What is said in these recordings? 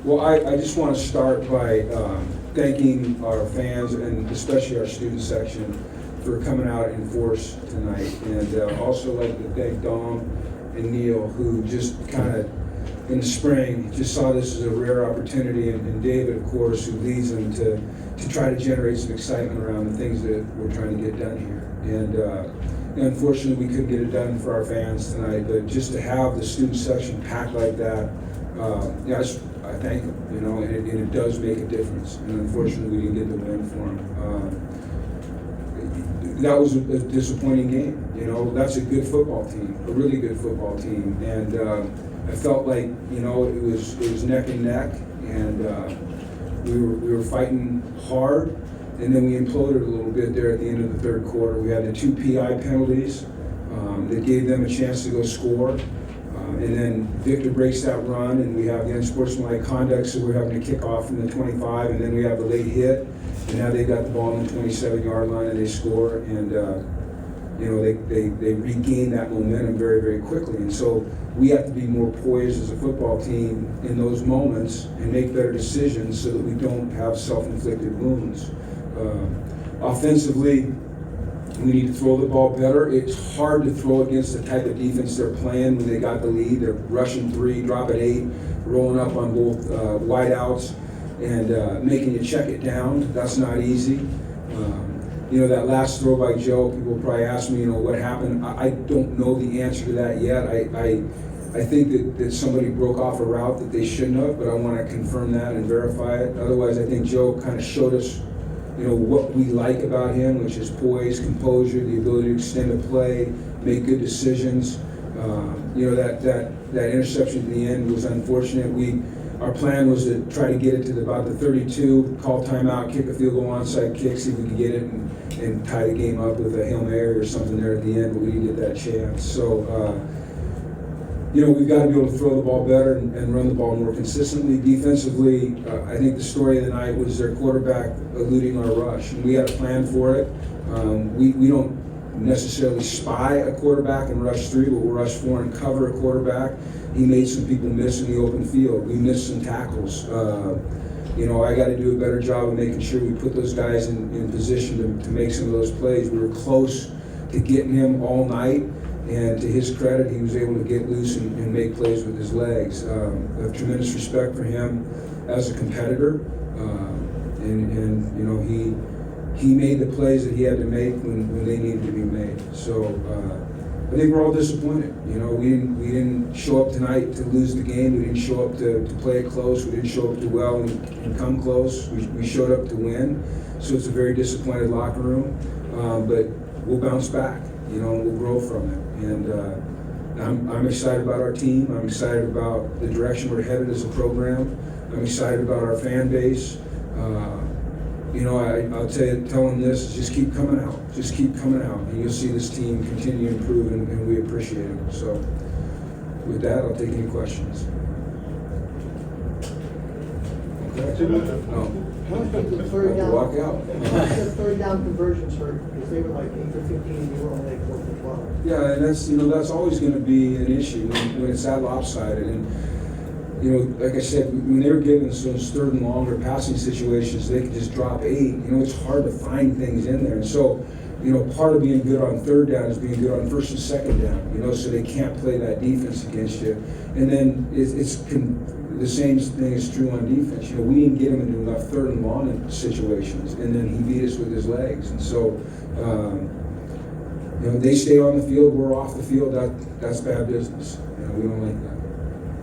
Well, I just want to start by thanking our fans and especially our student section for coming out in force tonight. And also like to thank Dom and Neil, who just kind of in the spring just saw this as a rare opportunity, and David, of course, who leads them to try to generate some excitement around the things that we're trying to get done here. And unfortunately, we couldn't get it done for our fans tonight, but just to have the student section packed like that, I thank them, and it does make a difference. And unfortunately, we didn't get the win for them. That was a disappointing game. That's a good football team, a really good football team, and I felt like it was neck and neck, and we were fighting hard, and then we imploded a little bit there at the end of the third quarter. We had the 2 PI penalties that gave them a chance to go score. And then Victor breaks that run, and we have the unsportsmanlike conduct, so we're having to kick off from the 25, and then we have the late hit, and now they got the ball on the 27-yard line, and they score, and they regain that momentum very, very quickly. And so we have to be more poised as a football team in those moments and make better decisions so that we don't have self-inflicted wounds. Offensively, we need to throw the ball better. It's hard to throw against the type of defense they're playing when they got the lead. They're rushing 3, drop at 8, rolling up on both wideouts, and making you check it down. That's not easy. That last throw by Joe, people probably ask me, what happened. I don't know the answer to that yet. I think that somebody broke off a route that they shouldn't have, but I want to confirm that and verify it. Otherwise, I think Joe kind of showed us what we like about him, which is poise, composure, the ability to extend a play, make good decisions. That interception at the end was unfortunate. Our plan was to try to get it to about the 32, call timeout, kick a field goal onside kick, see if we could get it and tie the game up with a Hail Mary or something there at the end, but we didn't get that chance. So, we've got to be able to throw the ball better and run the ball more consistently. Defensively, I think the story of the night was their quarterback eluding our rush, and we had a plan for it. We don't necessarily spy a quarterback and rush 3, but we'll rush 4 and cover a quarterback. He made some people miss in the open field. We missed some tackles. I got to do a better job of making sure we put those guys in position to make some of those plays. We were close to getting him all night. And to his credit, he was able to get loose and make plays with his legs. I have tremendous respect for him as a competitor. He made the plays that he had to make when they needed to be made. So I think we're all disappointed. We didn't show up tonight to lose the game. We didn't show up to play it close. We didn't show up to well and come close. We showed up to win. So it's a very disappointed locker room. But we'll bounce back. We'll grow from it. And I'm excited about our team. I'm excited about the direction we're headed as a program. I'm excited about our fan base. I'll tell them this, just keep coming out. Just keep coming out. And you'll see this team continue to improve, and we appreciate it. So with that, I'll take any questions. Okay. How much did the third down? Walk out. The third down conversions hurt because they were like 8 for 15 and you were only like 4 for 12. Yeah, and that's always going to be an issue when it's that lopsided. And like I said, when they were given those 3rd and longer passing situations, they could just drop 8. It's hard to find things in there. And so, part of being good on 3rd down is being good on 1st and 2nd down. So they can't play that defense against you. And then the same thing is true on defense. We didn't get him into enough 3rd and long situations, and then he beat us with his legs. And so, they stay on the field, we're off the field. That's bad business. We don't like that.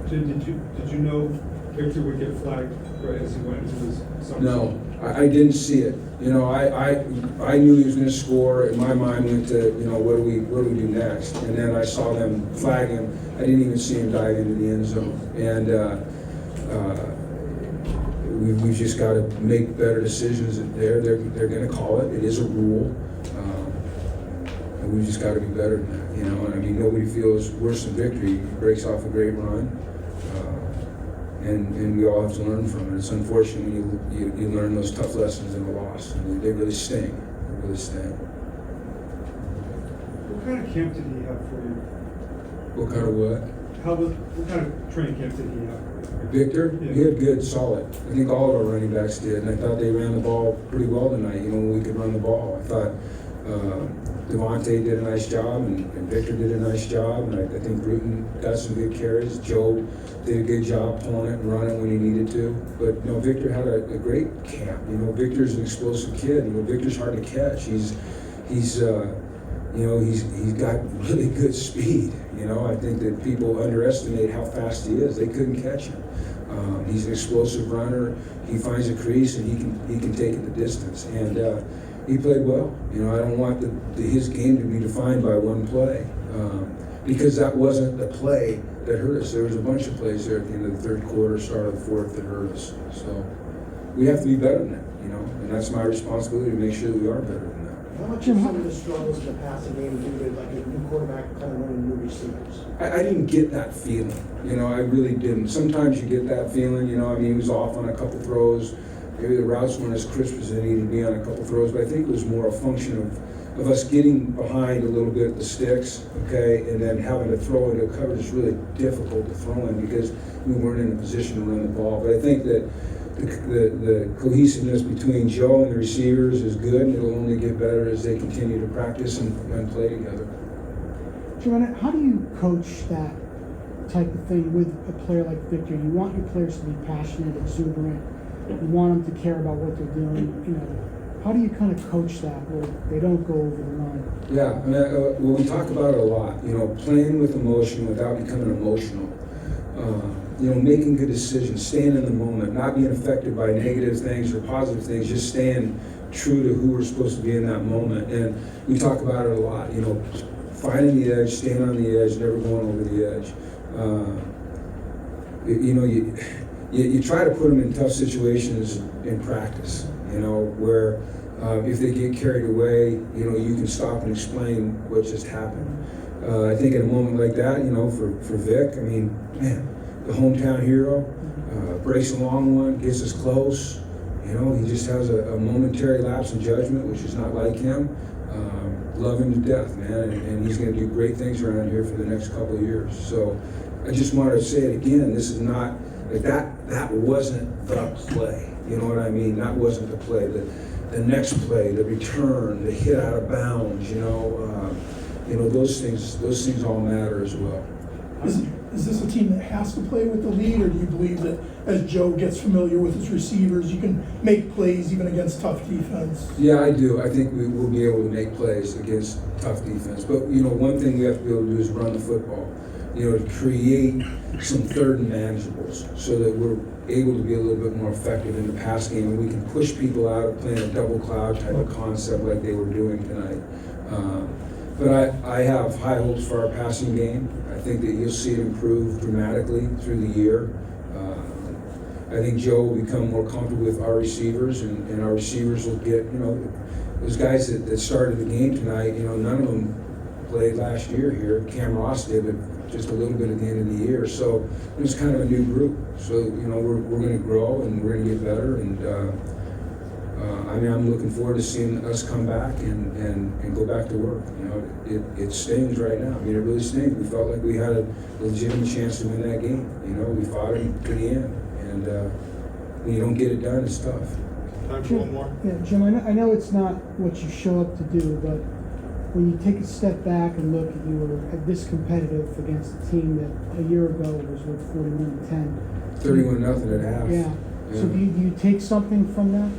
Jim, did you know Victor would get flagged right as he went into his summer? No, I didn't see it. I knew he was going to score, and my mind went to what do we do next? And then I saw them flag him. I didn't even see him dive into the end zone. And we've just got to make better decisions there. They're going to call it. It is a rule. And we've just got to be better than that. Nobody feels worse than Victor. He breaks off a great run. And we all have to learn from it. It's unfortunate when you learn those tough lessons in a loss. And they really sting. They really sting. What kind of camp did he have for you? What kind of what? what kind of training camp did he have? Victor, Yeah. he had good, solid. I think all of our running backs did, and I thought they ran the ball pretty well tonight, when we could run the ball. I thought Devontae did a nice job, and Victor did a nice job, and I think Bruton got some good carries. Joe did a good job pulling it and running when he needed to. But, Victor had a great camp. Victor's an explosive kid. Victor's hard to catch. He's got really good speed. I think that people underestimate how fast he is. They couldn't catch him. He's an explosive runner. He finds a crease and he can take it the distance. And he played well. I don't want his game to be defined by one play because that wasn't the play that hurt us. There was a bunch of plays there at the end of the third quarter, start of the fourth that hurt us. So we have to be better than that. And that's my responsibility to make sure that we are better than that. How much of some of the struggles in the passing game due to like a new quarterback kind of running new receivers? I didn't get that feeling. I really didn't. Sometimes you get that feeling. He was off on a couple throws. Maybe the routes weren't as crisp as they needed to be on a couple throws, but I think it was more a function of us getting behind a little bit at the sticks, okay, and then having to throw into coverage is really difficult to throw in because we weren't in a position to run the ball. But I think that the cohesiveness between Joe and the receivers is good, and it'll only get better as they continue to practice and play together. Jim, how do you coach that type of thing with a player like Victor? You want your players to be passionate, exuberant. You want them to care about what they're doing. How do you kind of coach that where they don't go over the line? Yeah, well, we talk about it a lot. Playing with emotion without becoming emotional. Making good decisions, staying in the moment, not being affected by negative things or positive things, just staying true to who we're supposed to be in that moment. And we talk about it a lot, finding the edge, staying on the edge, never going over the edge. You try to put them in tough situations in practice, where if they get carried away, you can stop and explain what just happened. I think in a moment like that, for Vic, the hometown hero, breaks a long one, gets us close. He just has a momentary lapse in judgment, which is not like him. Love him to death, man, and he's going to do great things around here for the next couple of years. So I just wanted to say it again. This is not like that. That wasn't the play. You know what I mean? That wasn't the play. The next play, the return, the hit out of bounds. Those things all matter as well. Is this a team that has to play with the lead, or do you believe that as Joe gets familiar with his receivers, you can make plays even against tough defense? Yeah, I do. I think we will be able to make plays against tough defense. But, one thing we have to be able to do is run the football. To create some third and manageables so that we're able to be a little bit more effective in the pass game and we can push people out of playing a double cloud type of concept like they were doing tonight. But I have high hopes for our passing game. I think that you'll see it improve dramatically through the year. I think Joe will become more comfortable with our receivers, and our receivers will get, those guys that started the game tonight, none of them played last year here. Cam Ross did, but just a little bit at the end of the year. So it was kind of a new group. So, we're going to grow and we're going to get better. And I'm looking forward to seeing us come back and go back to work. It stings right now. It really stings. We felt like we had a legitimate chance to win that game. We fought it to the end. And when you don't get it done, it's tough. Time for one more? Yeah, Jim, I know it's not what you show up to do, but when you take a step back and look, you were this competitive against a team that a year ago was 41-10. 31-0 at half. Yeah. So do you take something from that?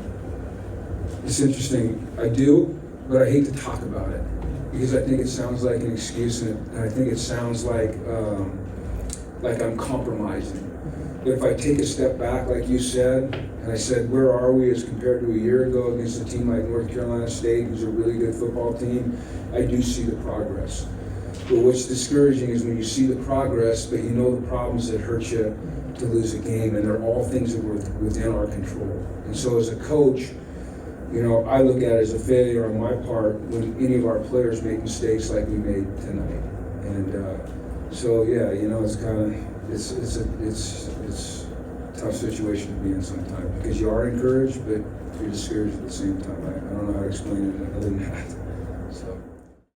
It's interesting. I do, but I hate to talk about it because I think it sounds like an excuse, and I think it sounds like I'm compromising. But if I take a step back, like you said, and I said, where are we as compared to a year ago against a team like North Carolina State, who's a really good football team, I do see the progress. But what's discouraging is when you see the progress, but you know the problems that hurt you to lose a game, and they're all things that were within our control. And so as a coach, I look at it as a failure on my part when any of our players make mistakes like we made tonight. And so yeah, it's kind of it's a tough situation to be in sometimes because you are encouraged, but you're discouraged at the same time. I don't know how to explain it other than that.